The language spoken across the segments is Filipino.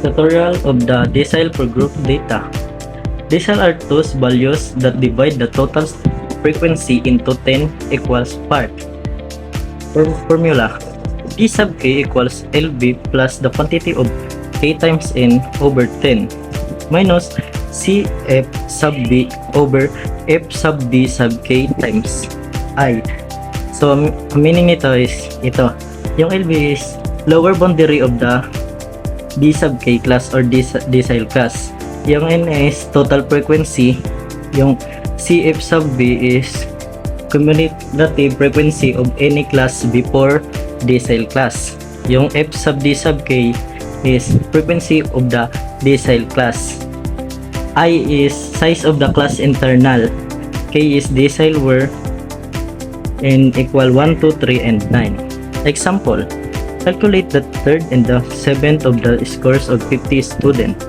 Tutorial of the decile for group data. Decile are those values that divide the total frequency into 10 equals part. Formula: D sub k equals LB plus the quantity of k times n over 10 minus CF sub B over F sub D sub k times I. So, ang meaning nito is ito. Yung LB is lower boundary of the D sub k class or decile class. Yung N is total frequency. Yung CF sub B is cumulative frequency of any class before decile class. Yung F sub D sub k is frequency of the decile class. I is size of the class internal. K is decile where n equal 1, 2, 3, and 9. Example: calculate the third and the seventh of the scores of 50 students.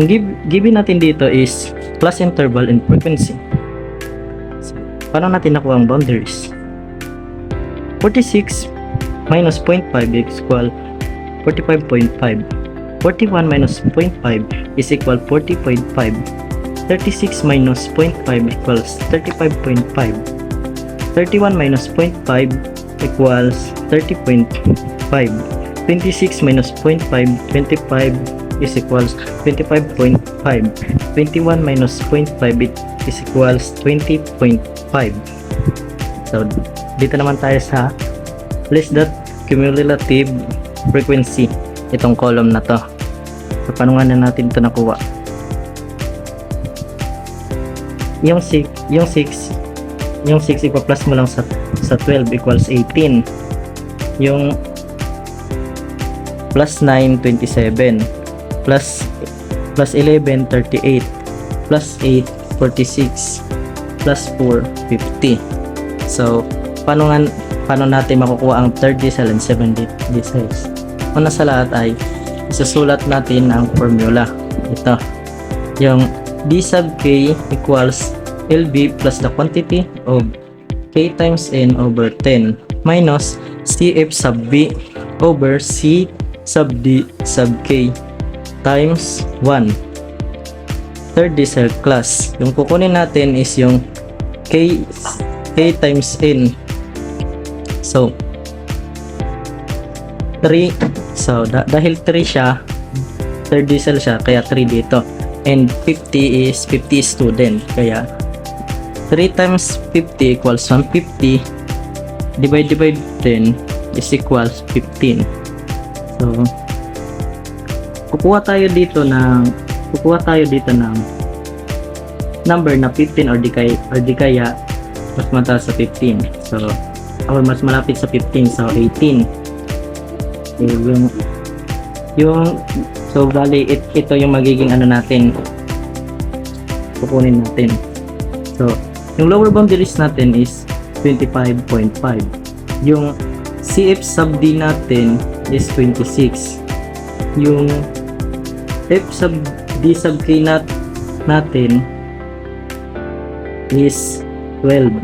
Ang given natin dito is class interval and frequency. So, paano natin nakuha ang boundaries? 46 minus 0.5 is equal 45.5. 41 minus 0.5 is equal 40.5. 36 minus 0.5 equals 35.5. 31 minus 0.5 equals 30.5. 26 minus 0.5, 25 is equals 25.5. 21 minus 0.5 is equals 20.5. So, dito naman tayo sa list that cumulative frequency, itong column na to. So, paano nga na natin ito nakuha? Yung 6 ipa-plus mo lang sa 12 equals 18. Yung plus 9, 27. Plus 11, 38. Plus 8, 46. Plus 4, 50. So, paano natin makukuha ang third decile and seventh deciles? Una sa lahat ay isusulat natin ang formula. Ito. Yung D sub k equals LB plus the quantity of k times n over 10 minus CF sub B over C sub D sub k times 1. Third decile class. Yung kukunin natin is yung k times n. So 3. So dahil 3 siya, third decile siya, kaya 3 dito. And 50 is 50 student, kaya 3 times 50 equals 150. Divide 10 is equals 15. So kukuha tayo dito ng number na 15 or di kaya mas mataas sa 15. So or mas malapit sa 15, so 18. So bali ito yung magiging ano natin, kukunin natin. So yung lower boundaries natin is 25.5. Yung CF sub D natin is 26. Yung F sub D sub K natin is 12.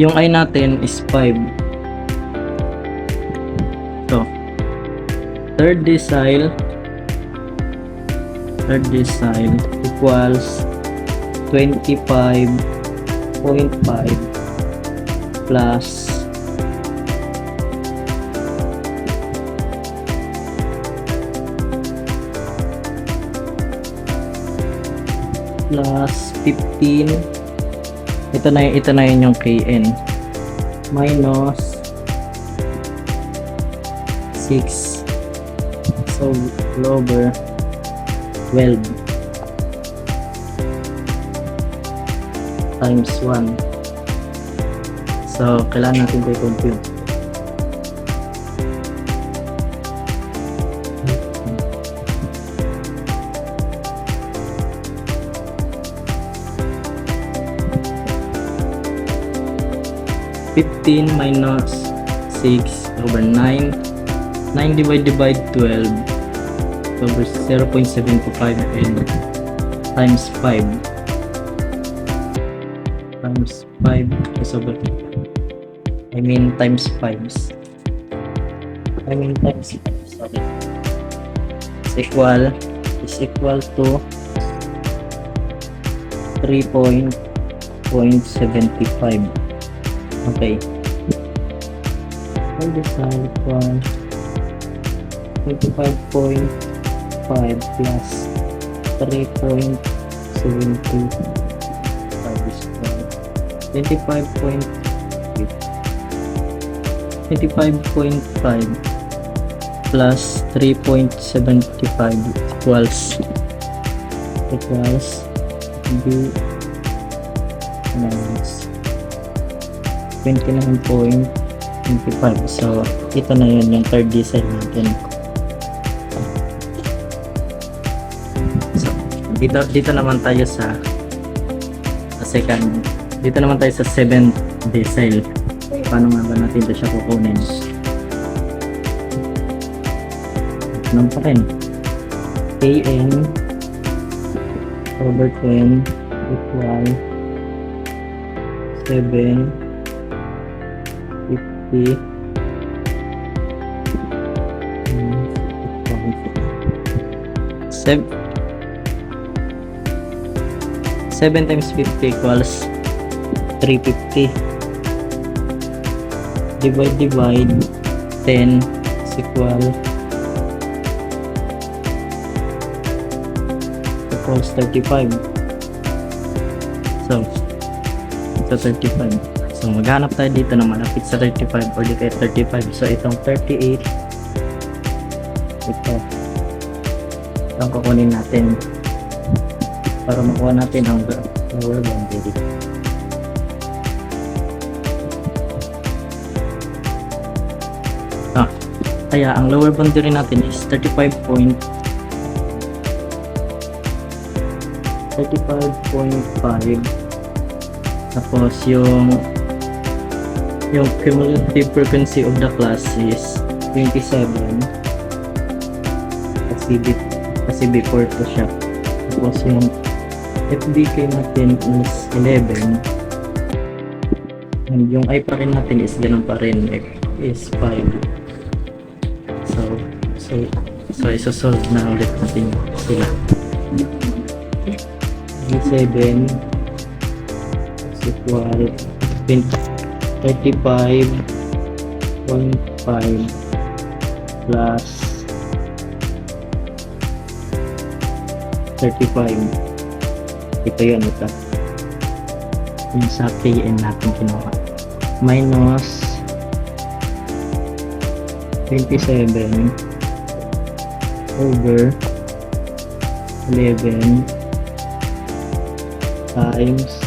Yung I natin is 5. So third decile equals 25.5 plus 15. Ito na yun yung kn minus 6. So over 12 times 1. So kailangan natin ito i-compute. Minus 6 over 9. 9 divided by 12 over 0.725 and times 5 is over times 5. I mean times, sorry, is equal to 3.75. Okay. So this one equals 25.5 plus 3.75 is equal 25.5 plus 3.75 equals B minus 29.25. So ito na yun yung third decile natin. So dito naman tayo sa second, dito naman tayo sa 7th decile. Paano nga ba natin ito siya kukunin? Ganun pa rin. Kn over 10 equal 750 7 times 50 equals 350. Divide 10 is equals 35. So 35. So maghanap tayo dito na malapit sa 35 or di kaya 35. So itong 38, itong kukunin natin para makuha natin ang lower boundary. Kaya ang lower boundary natin is 35.5. Tapos yung cumulative frequency of the class is 27 kasi before to siya. Tapos yung FBK natin is 11 and yung I pa rin natin is ganun pa rin, is 5. So isosolve na ulit natin sila. G7 is equal 35.5 plus 35. Ito yun, ito yung sa Kn natin kinuha, minus 27 over 11 times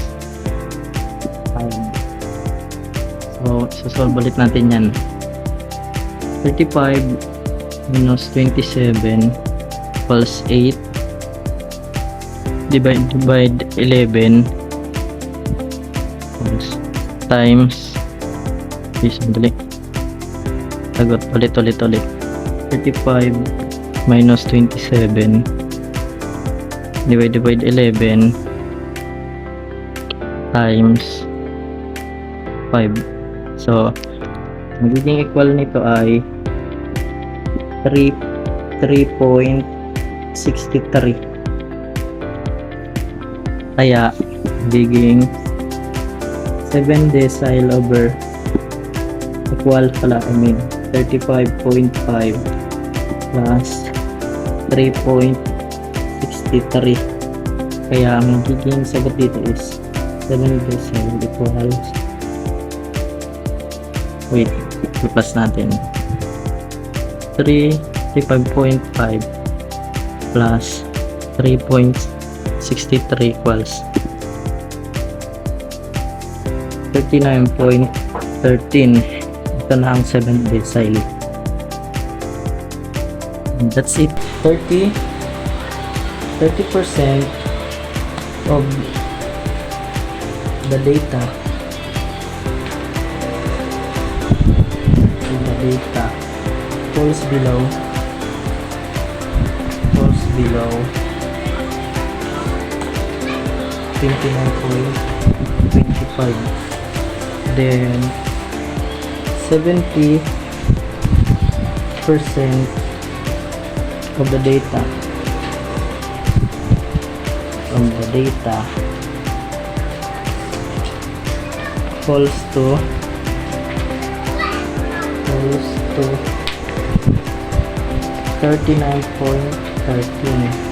5. So solve ulit natin yan. 35 minus 27 equals 8 divide 11 times sandali, tagot ulit 35 minus 27 divide 11 times 5. So magiging equal nito ay 3.63. Kaya magiging 7 decile over equal pala, 35.5 plus 3.63. Kaya ang magiging sagot dito is 7 decile equals, wait, plus natin 35.5 plus 3.63 equals 39.13. Ito na ang 7th decile. And that's it. 30% of the data falls below 29.25. Then 70% of the data falls to 39.13.